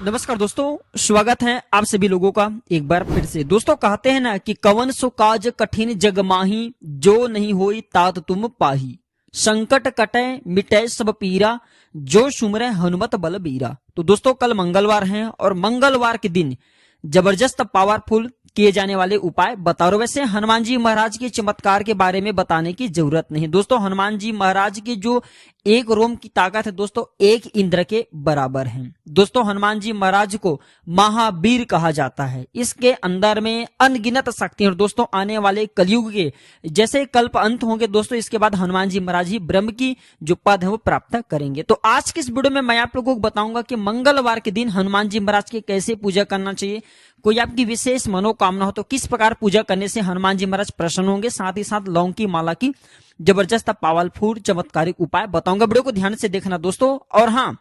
नमस्कार दोस्तों, स्वागत है आप सभी लोगों का एक बार फिर से। दोस्तों कहते हैं ना कि कवन सो काज कठिन जग माही, जो नहीं होई तात तुम पाही। संकट कटे मिटे सब पीरा, जो सुमरे हनुमत बल बीरा। तो दोस्तों कल मंगलवार है और मंगलवार के दिन जबरदस्त पावरफुल किए जाने वाले उपाय बता रहे। वैसे हनुमान जी महाराज के चमत्कार के बारे में बताने की जरूरत नहीं दोस्तों। हनुमान जी महाराज की जो एक रोम की ताकत है दोस्तों, एक इंद्र के बराबर है। दोस्तों हनुमान जी महाराज को महावीर कहा जाता है। इसके अंदर में अनगिनत शक्ति और दोस्तों आने वाले कलयुग के जैसे कल्प अंत होंगे दोस्तों, इसके बाद हनुमान जी महाराज ही ब्रह्म की जो पद है वो प्राप्त करेंगे। तो आज के इस वीडियो में मैं आप लोगों को बताऊंगा कि मंगलवार के दिन हनुमान जी महाराज की कैसे पूजा करना चाहिए। कोई आपकी विशेष मनोकामना हो तो किस प्रकार पूजा करने से हनुमान जी महाराज प्रसन्न होंगे। साथ ही साथ लौंग की माला की जबरदस्त पावरफुल चमत्कारिक उपाय बताऊंगा। वीडियो को ध्यान से देखना दोस्तों। और हाँ,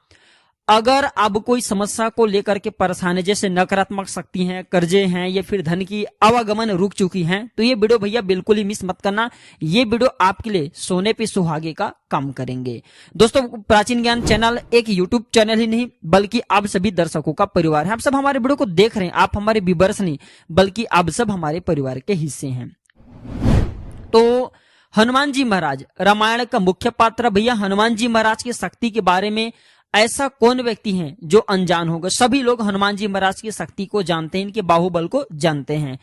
अगर आप कोई समस्या को लेकर के परेशान है, जैसे नकारात्मक शक्ति है, कर्जे हैं या फिर धन की आवागमन रुक चुकी है, तो ये वीडियो भैया बिल्कुल ही मिस मत करना। ये वीडियो आपके लिए सोने पे सुहागे का काम करेंगे। दोस्तों प्राचीन ज्ञान चैनल एक यूट्यूब चैनल ही नहीं बल्कि आप सभी दर्शकों का परिवार है। आप सब हमारे वीडियो को देख रहे हैं, आप हमारे व्यूअर्स नहीं बल्कि आप सब हमारे परिवार के हिस्से हैं। तो हनुमान जी महाराज रामायण का मुख्य पात्र। भैया हनुमान जी महाराज की शक्ति के बारे में ऐसा कौन व्यक्ति है जो अनजान होगा। सभी लोग हनुमान जी महाराज की शक्ति को जानते हैं, इनके बाहुबल को जानते हैं।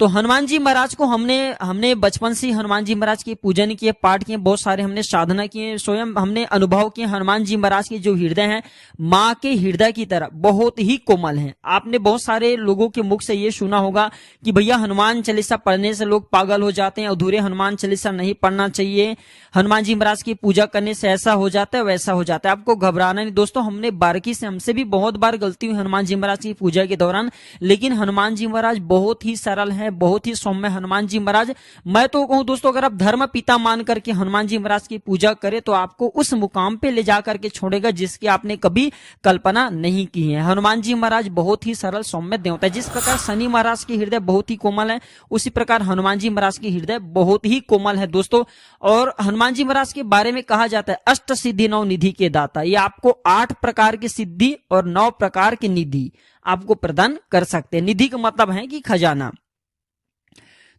तो हनुमान जी महाराज को हमने बचपन से हनुमान जी महाराज की पूजन किए, पाठ किए, बहुत सारे हमने साधना किए, स्वयं हमने अनुभव किए। हनुमान जी महाराज के जो हृदय हैं माँ के हृदय की तरह बहुत ही कोमल हैं। आपने बहुत सारे लोगों के मुख से ये सुना होगा कि भैया हनुमान चालीसा पढ़ने से लोग पागल हो जाते हैं, अधूरे हनुमान चालीसा नहीं पढ़ना चाहिए, हनुमान जी महाराज की पूजा करने से ऐसा हो जाता है वैसा हो जाता है। आपको घबराना नहीं दोस्तों, हमने बारीकी से, हमसे भी बहुत बार गलती हुई हनुमान जी महाराज की पूजा के दौरान, लेकिन हनुमान जी महाराज बहुत ही सरल है, बहुत ही सौम्य हनुमान जी महाराज। मैं तो कहूं दोस्तों, अगर आप धर्म पिता मान करके हनुमान जी महाराज की पूजा करें तो आपको उस मुकाम पे ले जा करके छोड़ेगा जिसकी आपने कभी कल्पना नहीं की है। हनुमान जी महाराज बहुत ही सरल सौम्य देवता है। जिस प्रकार शनि महाराज की हृदय बहुत ही कोमल है, उसी प्रकार हनुमान जी महाराज की हृदय बहुत ही कोमल है दोस्तों। और हनुमान जी महाराज के बारे में कहा जाता है अष्ट सिद्धि 9 निधि के दाता। ये आपको 8 प्रकार की सिद्धि और 9 प्रकार की निधि आपको प्रदान कर सकते हैं। निधि का मतलब है कि खजाना।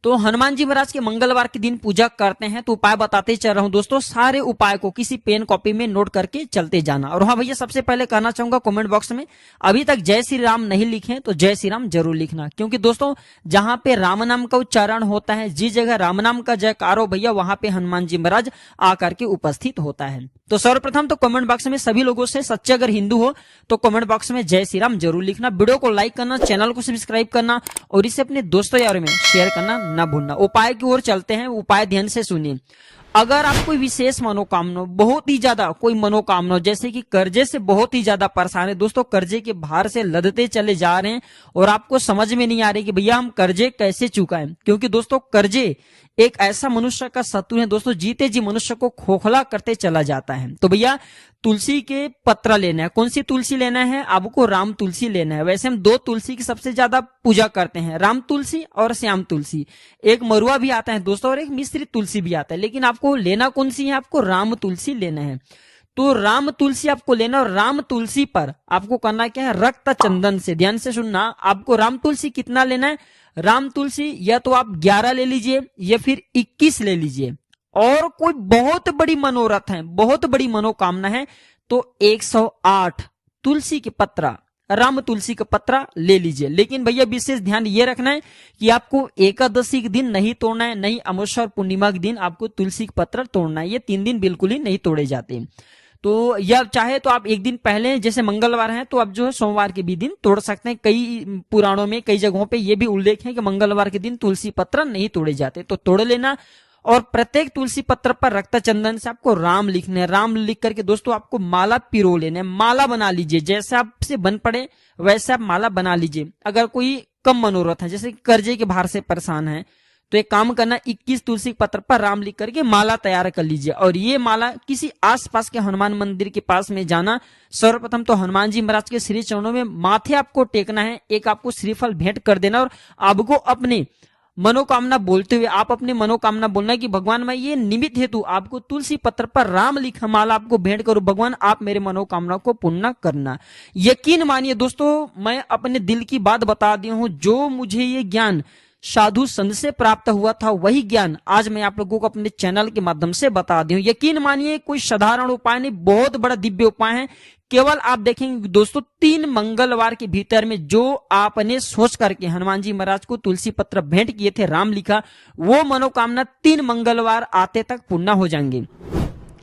तो हनुमान जी महाराज के मंगलवार के दिन पूजा करते हैं तो उपाय बताते चल रहा हूं दोस्तों। सारे उपाय को किसी पेन कॉपी में नोट करके चलते जाना। और हाँ भैया, सबसे पहले कहना चाहूंगा कमेंट बॉक्स में अभी तक जय श्री राम नहीं लिखे तो जय श्री राम जरूर लिखना, क्योंकि दोस्तों जहां पे राम नाम का उच्चारण होता है, जिस जगह राम नाम का जयकार हो भैया, वहां पे हनुमान जी महाराज आकर के उपस्थित होता है। तो सर्वप्रथम तो कमेंट बॉक्स में सभी लोगों से सच्चे अगर हिंदू हो तो कमेंट बॉक्स में जय श्री राम जरूर लिखना। वीडियो को लाइक करना, चैनल को सब्सक्राइब करना और इसे अपने दोस्तों यारों में शेयर करना ना भूलना। उपाय की ओर चलते हैं, उपाय ध्यान से सुनिए। अगर आप कोई विशेष मनोकामना, बहुत ही ज्यादा कोई मनोकामना, जैसे कि कर्जे से बहुत ही ज्यादा परेशान है दोस्तों, कर्जे के भार से लदते चले जा रहे हैं और आपको समझ में नहीं आ रही कि भैया हम कर्जे कैसे चुकाएं, क्योंकि दोस्तों कर्जे एक ऐसा मनुष्य का शत्रु है दोस्तों, जीते जी मनुष्य को खोखला करते चला जाता है। तो भैया तुलसी के पत्र लेना है। कौन सी तुलसी लेना है? आपको राम तुलसी लेना है। वैसे हम 2 तुलसी की सबसे ज्यादा पूजा करते हैं, राम तुलसी और श्याम तुलसी। एक मरुआ भी आता है दोस्तों और एक मिश्रित तुलसी भी आता है, लेकिन आपको लेना कौन सी है? आपको राम तुलसी लेना है। तो राम तुलसी आपको लेना और राम तुलसी पर आपको करना क्या है? रक्त चंदन से, ध्यान से सुनना, आपको राम तुलसी कितना लेना है? राम तुलसी या तो आप 11 ले लीजिए या फिर 21 ले लीजिए। और कोई बहुत बड़ी मनोरथ है, बहुत बड़ी मनोकामना है तो 108 तुलसी के पत्रा, राम तुलसी का पत्रा ले लीजिए। लेकिन भैया विशेष ध्यान ये रखना है कि आपको एकादशी के दिन नहीं तोड़ना है, नहीं अमावस्या और पूर्णिमा के दिन आपको तुलसी का पत्र तोड़ना है। ये 3 दिन बिल्कुल ही नहीं तोड़े जाते। तो या चाहे तो आप एक दिन पहले, जैसे मंगलवार है तो आप जो है सोमवार के भी दिन तोड़ सकते हैं। कई पुराणों में कई जगहों पे ये भी उल्लेख है कि मंगलवार के दिन तुलसी पत्र नहीं तोड़े जाते, तो तोड़ लेना। और प्रत्येक तुलसी पत्र पर रक्त चंदन से आपको राम लिखना है। राम लिख करके दोस्तों आपको माला पिरो लेना है, माला बना लीजिए। जैसे आपसे बन पड़े वैसे आप माला बना लीजिए। अगर कोई कम मनोरथ है, जैसे कर्जे के भार से परेशान है, तो एक काम करना, 21 तुलसी पत्र पर राम लिख करके माला तैयार कर लीजिए। और ये माला किसी आसपास के हनुमान मंदिर के पास में जाना। सर्वप्रथम तो हनुमान जी महाराज के श्री चरणों में माथे आपको टेकना है, एक आपको श्रीफल भेंट कर देना और आपको अपने मनोकामना बोलते हुए आप अपनी मनोकामना बोलना है कि भगवान मैं ये निमित्त हेतु आपको तुलसी पत्र पर राम लिखा माला आपको भेंट करूं, भगवान आप मेरे मनोकामना को पूर्ण करना। यकीन मानिए दोस्तों, मैं अपने दिल की बात बता दी हूं। जो मुझे ये ज्ञान साधु संत से प्राप्त हुआ था वही ज्ञान आज मैं आप लोगों को अपने चैनल के माध्यम से बता दी हूं। यकीन मानिए कोई साधारण उपाय नहीं, बहुत बड़ा दिव्य उपाय है। केवल आप देखेंगे दोस्तों 3 मंगलवार के भीतर में जो आपने सोच करके हनुमान जी महाराज को तुलसी पत्र भेंट किए थे राम लिखा, वो मनोकामना 3 मंगलवार आते तक पूर्ण हो जाएंगे।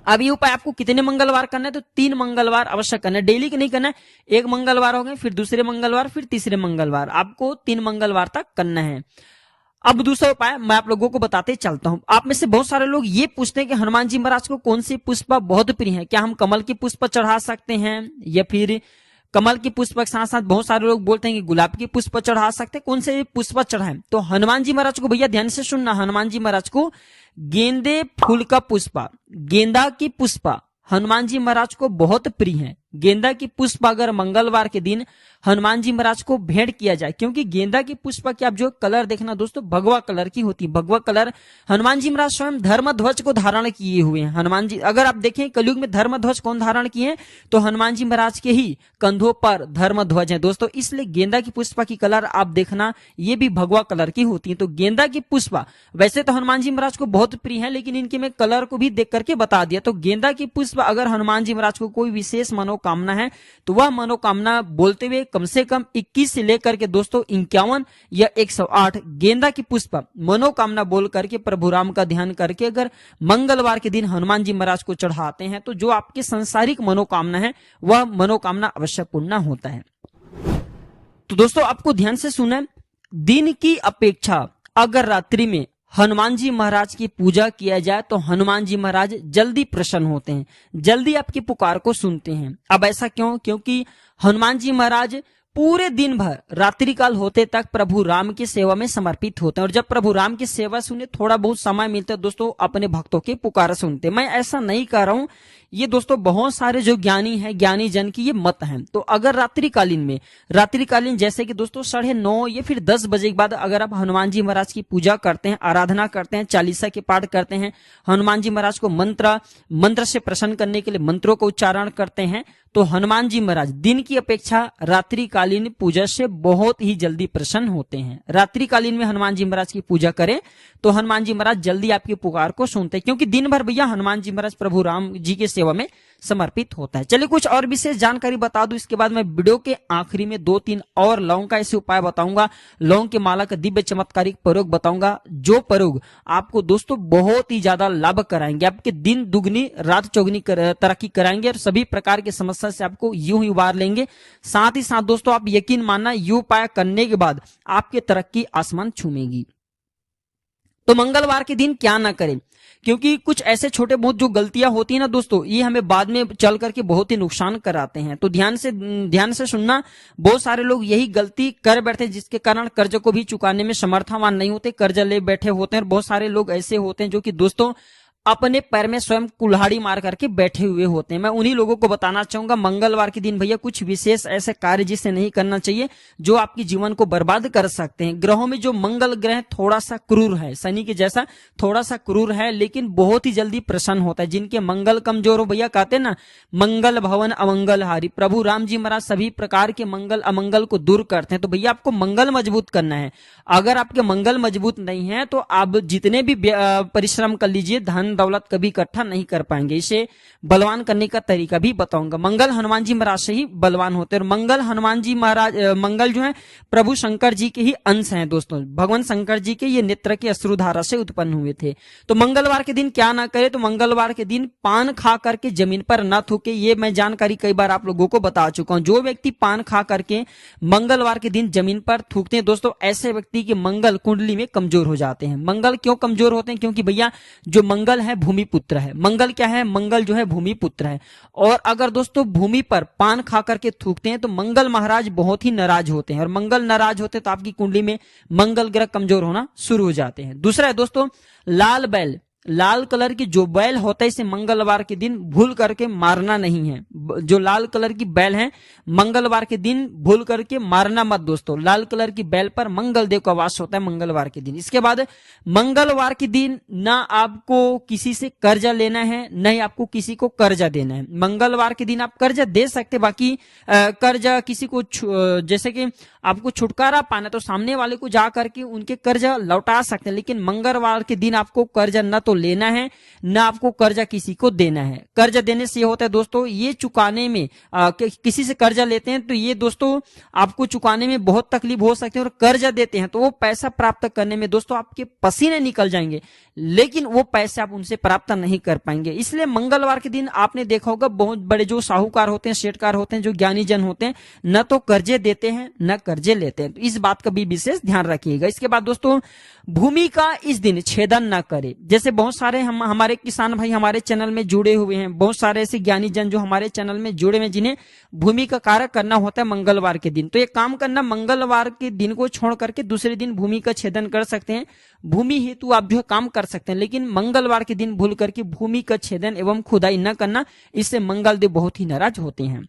अब ये उपाय आपको कितने मंगलवार करना है, तो 3 मंगलवार अवश्य करना है, डेली नहीं करना है। एक मंगलवार हो गए, फिर दूसरे मंगलवार, फिर तीसरे मंगलवार, आपको 3 मंगलवार तक करना है। अब दूसरा उपाय मैं आप लोगों को बताते चलता हूं। आप में से बहुत सारे लोग ये पूछते हैं कि हनुमान जी महाराज को कौन सी पुष्प बहुत प्रिय है, क्या हम कमल की पुष्प चढ़ा सकते हैं, या फिर कमल की पुष्प के साथ साथ बहुत सारे लोग बोलते हैं कि गुलाब की पुष्प चढ़ा सकते हैं, कौन से पुष्प चढ़ाएं। तो हनुमान जी महाराज को भैया ध्यान से सुनना, हनुमान जी महाराज को गेंदे फूल का पुष्प, गेंदा की पुष्प हनुमान जी महाराज को बहुत प्रिय है। गेंदा की पुष्प अगर मंगलवार के दिन हनुमान जी महाराज को भेंट किया जाए, क्योंकि गेंदा की पुष्प की आप जो कलर देखना दोस्तों भगवा कलर की होती है। भगवा कलर हनुमान जी महाराज स्वयं धर्म ध्वज को धारण किए हुए हैं। हनुमान जी अगर आप देखें कलयुग में धर्म ध्वज कौन धारण किए हैं, तो हनुमान जी महाराज के ही कंधों पर धर्म ध्वज है दोस्तों। इसलिए गेंदा की पुष्प की कलर आप देखना ये भी भगवा कलर की होती है। तो गेंदा की पुष्प वैसे तो हनुमान जी महाराज को बहुत प्रिय है, लेकिन इनके मैं कलर को भी देख करके बता दिया। तो गेंदा की पुष्प अगर हनुमान जी महाराज को कोई विशेष मनोकामना है तो वह मनोकामना बोलते हुए कम से कम 21 से लेकर के दोस्तों 51 या 108 गेंदा की पुष्प मनोकामना बोल करके प्रभु राम का ध्यान करके अगर मंगलवार के दिन हनुमान जी महाराज को चढ़ाते हैं तो जो आपकी सांसारिक मनोकामना है वह मनोकामना अवश्य पूर्ण होता है। तो दोस्तों आपको ध्यान से सुना, दिन की अपेक्षा अगर रात्रि में हनुमान जी महाराज की पूजा किया जाए तो हनुमान जी महाराज जल्दी प्रसन्न होते हैं, जल्दी आपकी पुकार को सुनते हैं। अब ऐसा क्यों? क्योंकि हनुमान जी महाराज पूरे दिन भर रात्रि काल होते तक प्रभु राम की सेवा में समर्पित होते हैं, और जब प्रभु राम की सेवा सुने थोड़ा बहुत समय मिलता है दोस्तों अपने भक्तों की पुकार सुनते। मैं ऐसा नहीं कह रहा हूं, ये दोस्तों बहुत सारे जो ज्ञानी हैं ज्ञानी जन की ये मत है। तो अगर रात्रिकालीन जैसे कि दोस्तों 9:30 या फिर 10 बजे के बाद अगर आप हनुमान जी महाराज की पूजा करते हैं, आराधना करते हैं, चालीसा के पाठ करते हैं, हनुमान जी महाराज को मंत्र से प्रसन्न करने के लिए मंत्रों का उच्चारण करते हैं, तो हनुमान जी महाराज दिन की अपेक्षा रात्रिकालीन पूजा से बहुत ही जल्दी प्रसन्न होते हैं। रात्रिकालीन में हनुमान जी महाराज की पूजा करें तो हनुमान जी महाराज जल्दी आपकी पुकार को सुनते हैं, क्योंकि दिन भर भैया हनुमान जी महाराज प्रभु राम जी की सेवा में समर्पित होता है। चलिए कुछ और विशेष जानकारी बता दूं, इसके बाद मैं वीडियो के आखिरी में 2-3 और लौंग का ऐसे उपाय बताऊंगा, लौंग की माला का दिव्य चमत्कारिक प्रयोग बताऊंगा, जो प्रयोग आपको दोस्तों बहुत ही ज्यादा लाभ कराएंगे, आपके दिन दुगनी रात चौगनी तरक्की कराएंगे और सभी प्रकार की समस्या से आपको यूं ही उबार लेंगे। साथ ही साथ दोस्तों आप यकीन मानना ये उपाय करने के बाद आपकी तरक्की आसमान छूमेगी। तो मंगलवार के दिन क्या ना करें, क्योंकि कुछ ऐसे छोटे बहुत जो गलतियां होती है ना दोस्तों, ये हमें बाद में चल करके बहुत ही नुकसान कराते हैं। तो ध्यान से सुनना, बहुत सारे लोग यही गलती कर बैठते हैं जिसके कारण कर्ज को भी चुकाने में समर्थवान नहीं होते, कर्ज ले बैठे होते हैं। और बहुत सारे लोग ऐसे होते हैं जो कि दोस्तों अपने पैर में स्वयं कुल्हाड़ी मार करके बैठे हुए होते हैं। मैं उन्हीं लोगों को बताना चाहूंगा मंगलवार के दिन भैया कुछ विशेष ऐसे कार्य जिसे नहीं करना चाहिए जो आपके जीवन को बर्बाद कर सकते हैं। ग्रहों में जो मंगल ग्रह थोड़ा सा क्रूर है, शनि के जैसा थोड़ा सा क्रूर है, लेकिन बहुत ही जल्दी प्रसन्न होता है। जिनके मंगल कमजोर हो भैया कहते हैं ना मंगल भवन अमंगल हारी, प्रभु राम जी महाराज सभी प्रकार के मंगल अमंगल को दूर करते हैं। तो भैया आपको मंगल मजबूत करना है। अगर आपके मंगल मजबूत नहीं है तो आप जितने भी परिश्रम कर लीजिए धन दौलत कभी इकट्ठा नहीं कर पाएंगे। इसे बलवान करने का तरीका भी बताऊंगा। मंगल हनुमान जी महाराज से ही बलवान होते हैं, और मंगल हनुमान जी महाराज मंगल जो है प्रभु शंकर जी के ही अंश हैं दोस्तों। भगवान शंकर जी के ये नेत्र के अश्रुधारा से उत्पन्न हुए थे। तो मंगलवार के दिन क्या ना करे, तो मंगलवार के दिन पान खा करके जमीन पर न थूके। ये मैं जानकारी कई बार आप लोगों को बता चुका हूं। जो व्यक्ति पान खा करके मंगलवार के दिन जमीन पर थूकते हैं दोस्तों, ऐसे व्यक्ति के मंगल कुंडली में कमजोर हो जाते हैं। मंगल क्यों कमजोर होते हैं? क्योंकि भैया जो मंगल है भूमि पुत्र है। मंगल क्या है? मंगल जो है भूमि पुत्र है। और अगर दोस्तों भूमि पर पान खा करके थूकते हैं तो मंगल महाराज बहुत ही नाराज होते हैं, और मंगल नाराज होते हैं तो आपकी कुंडली में मंगल ग्रह कमजोर होना शुरू हो जाते हैं। दूसरा है दोस्तों लाल कलर की जो बैल होता है इसे मंगलवार के दिन भूल करके मारना नहीं है। जो लाल कलर की बैल है मंगलवार के दिन भूल करके मारना मत दोस्तों। लाल कलर की बैल पर मंगल देव का वास होता है मंगलवार के दिन। इसके बाद मंगलवार के दिन ना आपको किसी से कर्जा लेना है, न ही आपको किसी को कर्जा देना है। मंगलवार के दिन आप कर्जा दे सकते, बाकी कर्जा किसी को जैसे कि आपको छुटकारा पाना तो सामने वाले को जा करके उनके कर्जा लौटा सकते हैं, लेकिन मंगलवार के दिन आपको कर्जा न तो लेना है न आपको कर्जा किसी को देना है। कर्जा देने से ये होता है दोस्तों, ये चुकाने में किसी से कर्जा लेते हैं तो ये दोस्तों आपको चुकाने में बहुत तकलीफ हो सकती है, और कर्जा देते हैं तो वो पैसा प्राप्त करने में दोस्तों आपके पसीने निकल जाएंगे, लेकिन वो पैसे आप उनसे प्राप्त नहीं कर पाएंगे। इसलिए मंगलवार के दिन आपने देखा होगा बहुत बड़े जो साहूकार होते हैं, सेठकार होते हैं, जो ज्ञानी जन होते हैं, न तो कर्जे देते हैं न कर्जे लेते हैं। तो इस बात का भी विशेष ध्यान रखिएगा। इसके बाद दोस्तों भूमि का इस दिन छेदन न करे। जैसे बहुत सारे हमारे किसान भाई हमारे चैनल में जुड़े हुए हैं, बहुत सारे ऐसे ज्ञानी जन जो हमारे चैनल में जुड़े हुए जिन्हें भूमि का कार्य करना होता है मंगलवार के दिन, तो ये काम करना मंगलवार के दिन को छोड़ करके दूसरे दिन भूमि का छेदन कर सकते हैं। भूमि हेतु आप जो है काम कर सकते हैं, लेकिन मंगलवार के दिन भूल करके भूमि का छेदन एवं खुदाई न करना, इससे मंगल देव बहुत ही नाराज होते हैं।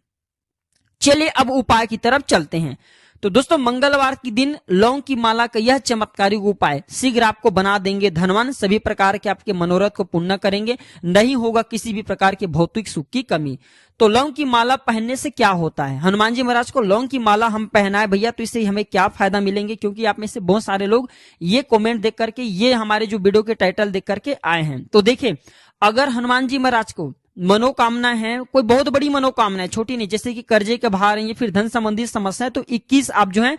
चलिए अब उपाय की तरफ चलते हैं। तो दोस्तों मंगलवार के दिन लौंग की माला का यह चमत्कारिक उपाय शीघ्र आपको बना देंगे धनवान, सभी प्रकार के आपके मनोरथ को पूर्ण करेंगे, नहीं होगा किसी भी प्रकार के भौतिक सुख की कमी। तो लौंग की माला पहनने से क्या होता है? हनुमान जी महाराज को लौंग की माला हम पहनाए भैया तो इससे हमें क्या फायदा मिलेंगे? क्योंकि आप में से बहुत सारे लोग ये कमेंट देख करके, ये हमारे जो वीडियो के टाइटल देख करके आए हैं। तो देखिए, अगर हनुमान जी महाराज को मनोकामना है, कोई बहुत बड़ी मनोकामना है, छोटी नहीं, जैसे कि कर्जे के भार है या फिर धन संबंधी समस्या है, तो 21 आप जो है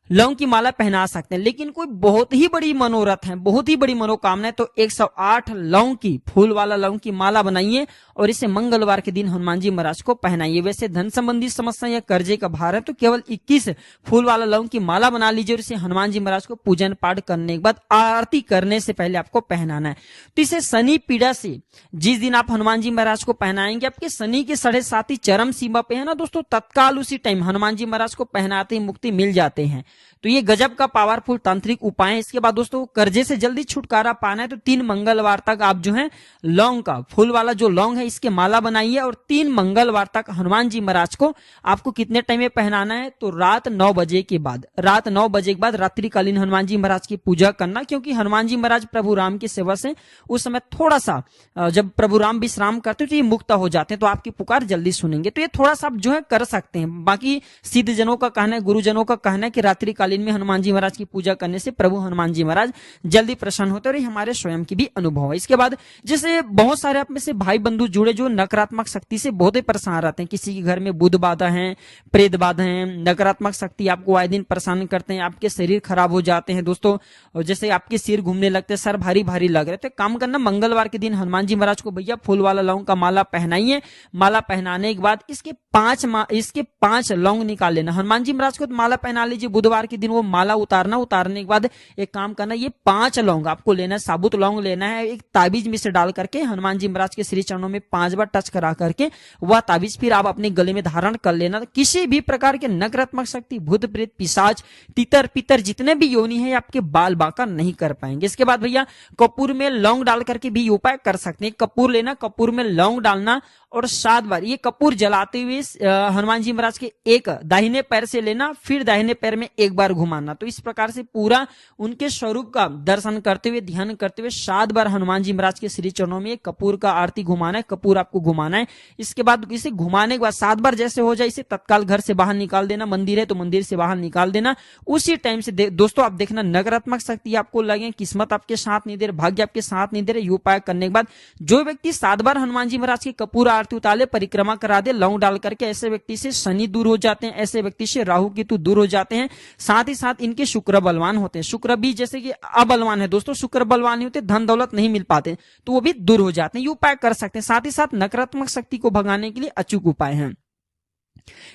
लौंग की माला पहना सकते हैं। लेकिन कोई बहुत ही बड़ी मनोरथ है, बहुत ही बड़ी मनोकामना है, तो 108 लौंग की फूल वाला लौंग की माला बनाइए और इसे मंगलवार के दिन हनुमान जी महाराज को पहनाइए। वैसे धन संबंधी समस्या या कर्जे का भार है तो केवल 21 फूल वाला लौंग की माला बना लीजिए और इसे हनुमान जी महाराज को पूजन पाठ करने के बाद आरती करने से पहले आपको पहनाना है। तो इसे शनि पीड़ा से जिस दिन आप हनुमान जी महाराज को पहनाएंगे, आपके शनि के 7.5 चरम सीमा पे है ना दोस्तों, तत्काल उसी टाइम हनुमान जी महाराज को पहनाते ही मुक्ति मिल जाते हैं। तो ये गजब का पावरफुल तांत्रिक उपाय है। इसके बाद दोस्तों कर्जे से जल्दी छुटकारा पाना है तो 3 मंगलवार तक आप जो है लौंग का फूल वाला जो लौंग है इसके माला बनाइए और 3 मंगलवार तक हनुमान जी महाराज को आपको कितने टाइम में पहनाना है? तो रात 9 बजे के बाद, रात 9 बजे के बाद रात्रिकालीन हनुमान जी महाराज की पूजा करना, क्योंकि हनुमान जी महाराज प्रभु राम की सेवा से उस समय थोड़ा सा जब प्रभु राम विश्राम करते हैं तो ये मुक्त हो जाते हैं, तो आपकी पुकार जल्दी सुनेंगे। तो ये थोड़ा सा आप जो है कर सकते हैं। बाकी सिद्ध जनों का कहना है, गुरुजनों का कहना है कि रात्रिकालीन में हनुमान जी महाराज की पूजा करने से प्रभु हनुमान जी महाराज जल्दी प्रसन्न होते हैं, और ये हमारे स्वयं की भी अनुभव है। इसके बाद जैसे बहुत सारे आप में से भाई बंधु जुड़े जो नकारात्मक शक्ति से बहुत ही परेशान रहते हैं, किसी के घर में बुध बाधा है, प्रेत बाधा है, नकारात्मक शक्ति आपको आए दिन परेशान करते हैं, आपके शरीर खराब हो जाते हैं दोस्तों, और जैसे आपके सिर घूमने लगते हैं, सर भारी भारी लग रहे थे, काम करना मंगलवार के दिन हनुमान जी महाराज को भैया फूल वाला लौंग का माला पहनाइए। माला पहनाने के बाद इसके 5 लौंग निकाल लेना। हनुमान जी महाराज को माला पहना लीजिए बुधवार के दिन, वो माला उतारने के बाद एक काम करना, ये 5 लौंग आपको लेना है, साबुत लौंग लेना है, एक ताबीज में से डाल करके हनुमान जी महाराज के श्री चरणों में 5 बार टच करा करके वह ताबीज फिर आप अपने गले में धारण कर लेना। किसी भी प्रकार के नकारात्मक शक्ति, भूत प्रेत, पिशाच, तितर पितर जितने भी योनि है आपके बाल बांका नहीं कर पाएंगे। इसके बाद भैया कपूर में लौंग डाल करके भी उपाय कर सकते हैं। कपूर लेना, कपूर में लौंग डालना और 7 बार ये कपूर जलाते हुए हनुमान जी महाराज के एक दाहिने पैर से लेना, फिर दाहिने पैर में एक बार घुमाना। तो इस प्रकार से पूरा उनके स्वरूप का दर्शन करते हुए, ध्यान करते हुए 7 बार हनुमान जी महाराज के श्री चरणों में कपूर का आरती घुमाना है, कपूर आपको घुमाना है। इसके बाद इसे घुमाने के बाद 7 बार जैसे हो जाए इसे तत्काल घर से बाहर निकाल देना, मंदिर है तो मंदिर से बाहर निकाल देना। उसी टाइम से दोस्तों आप देखना नकारात्मक शक्ति आपको लगे, किस्मत आपके साथ नहीं दे रहे, भाग्य आपके साथ नहीं दे रहे, ये उपाय करने के बाद जो व्यक्ति 7 बार हनुमान जी महाराज की कपूर आरती उतारे, परिक्रमा करा दे लौंग डाल करके, ऐसे व्यक्ति से शनि दूर हो जाते हैं, ऐसे व्यक्ति से राहु केतु दूर हो जाते हैं, साथ ही साथ इनके शुक्र बलवान होते हैं। शुक्र भी जैसे कि अबलवान है दोस्तों, शुक्र बलवान नहीं होते, धन दौलत नहीं मिल पाते, तो वो भी दूर हो जाते हैं। ये उपाय कर सकते हैं। साथ ही साथ नकारात्मक शक्ति को भगाने के लिए अचूक उपाय है।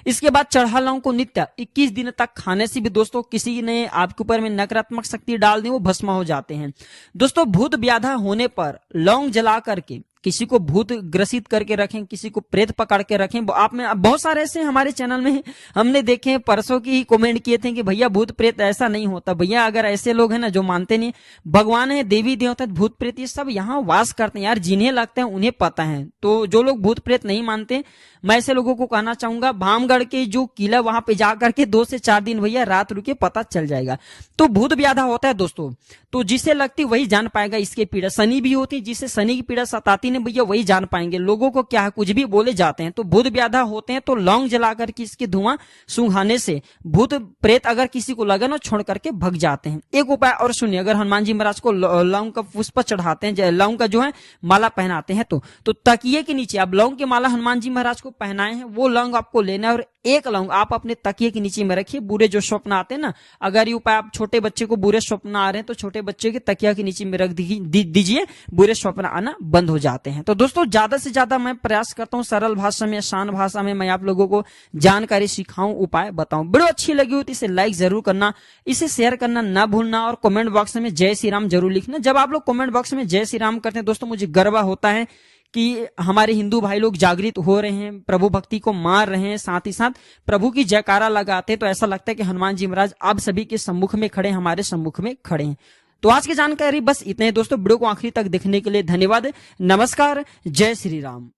इसके बाद चढ़ा लौंग को नित्य 21 दिन तक खाने से भी दोस्तों किसी ने आपके ऊपर में नकारात्मक शक्ति डाल दी, वो भस्म हो जाते हैं। दोस्तों भूत व्याधा होने पर लौंग जला करके किसी को भूत ग्रसित करके रखें, किसी को प्रेत पकड़ के रखें। आप में बहुत सारे ऐसे हमारे चैनल में हमने देखे, परसों की ही कमेंट किए थे कि भैया भूत प्रेत ऐसा नहीं होता। भैया अगर ऐसे लोग हैं ना जो मानते नहीं भगवान है, देवी देवता, भूत प्रेत ये सब यहाँ वास करते हैं यार, जिन्हें लगता है उन्हें पता है। तो जो लोग भूत प्रेत नहीं मानते, मैं ऐसे लोगों को कहना चाहूंगा भामगढ़ के जो किला वहां पे जाकर के 2 से 4 दिन भैया रात रुके, पता चल जाएगा। तो भूत व्याधा होता है दोस्तों, तो जिसे लगती वही जान पाएगा इसके पीड़ा। शनि भी होती, जिसे शनि की पीड़ा सताती नहीं भैया वही जान पाएंगे। लोगों को क्या है, कुछ भी बोले जाते हैं। तो भूत व्याधा होते हैं तो लौंग जलाकर के इसके धुआं सूंघाने से भूत प्रेत अगर किसी को लगे ना छोड़ करके भग जाते हैं। एक उपाय और सुनिए, अगर हनुमान जी महाराज को लौंग का पुष्प चढ़ाते हैं, लौंग का जो है माला पहनाते हैं, तो तकिए के नीचे आप लौंग की माला हनुमान जी महाराज को पहनाए हैं, वो लौंग आपको लेना है और एक लौंग आप अपने तकिए के नीचे में रखिए। बुरे जो स्वप्न आते हैं ना, अगर ये उपाय आप छोटे बच्चे को बुरे स्वप्न आ रहे हैं तो छोटे बच्चे के तकिया के नीचे में रख दीजिए, बुरे स्वप्न आना बंद हो जाते हैं। तो दोस्तों ज्यादा से ज्यादा मैं प्रयास करता हूँ सरल भाषा में, आसान भाषा में मैं आप लोगों को जानकारी सिखाऊं, उपाय बताऊं। वीडियो अच्छी लगी हो तो इसे लाइक जरूर करना, इसे शेयर करना ना भूलना और कमेंट बॉक्स में जय श्री राम जरूर लिखना। जब आप लोग कमेंट बॉक्स में जय श्री राम करते हैं दोस्तों, मुझे गर्व होता है कि हमारे हिंदू भाई लोग जागृत हो रहे हैं, प्रभु भक्ति को मार रहे हैं, साथ ही साथ प्रभु की जयकारा लगाते हैं। तो ऐसा लगता है कि हनुमान जी महाराज आप सभी के सम्मुख में खड़े, हमारे सम्मुख में खड़े हैं। तो आज की जानकारी बस इतने दोस्तों। वीडियो को आखिरी तक देखने के लिए धन्यवाद। नमस्कार, जय श्री राम।